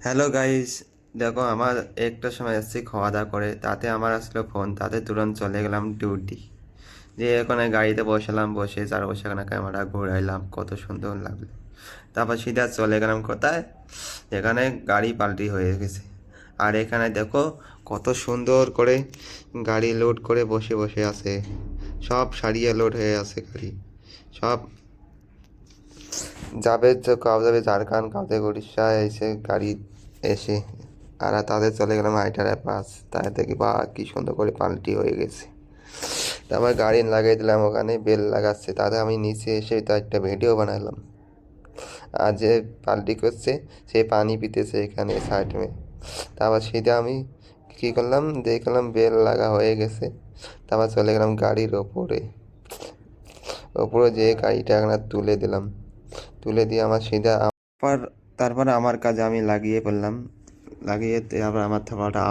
Hello guys, দেখো আমার একটা সময় এসেছি খাওয়া দাওয়া করে, তাতে আমার আসলো ফোন, তাতে তুরন্ত চলে গেলাম ডিউটি। যে এখানে গাড়িতে বসলাম, বসে চার বসে এখানে ক্যামেরা ঘুরাইলাম, কত সুন্দর লাগলো। তারপর সিধা চলে গেলাম কোথায়, এখানে গাড়ি পাল্টি হয়ে গেছে। আর এখানে দেখো কত সুন্দর করে গাড়ি লোড করে বসে বসে আছে, সব সারিয়ে লোড হয়ে আছে গাড়ি সব। যাবে তো কাউ যাবে ঝাড়খণ্ড, কাউ যাবে উড়িষ্যা, এসে গাড়ি এসে আর তাদের চলে গেলাম আইটারের পাস। তাই দেখি বা কি সুন্দর করে পাল্টি হয়ে গেছে। তারপর গাড়ি লাগিয়ে দিলাম, ওখানে বেল লাগাচ্ছে, তাতে আমি নিচে এসে তো একটা ভিডিও বানালাম। আর যে পাল্টি করছে সে পানি পিতেছে এখানে সাইড মে। তারপর সেটা আমি কী করলাম, দেখলাম বেল লাগা হয়ে গেছে। তারপর চলে গেলাম গাড়ির ওপরে, ওপরে যেয়ে গাড়িটা এখানে তুলে দিলাম। তুলে দিয়ে আমার সিধা তারপর আমার কাজে আমি লাগিয়ে পড়লাম। লাগিয়ে তারপর আমার থাপাটা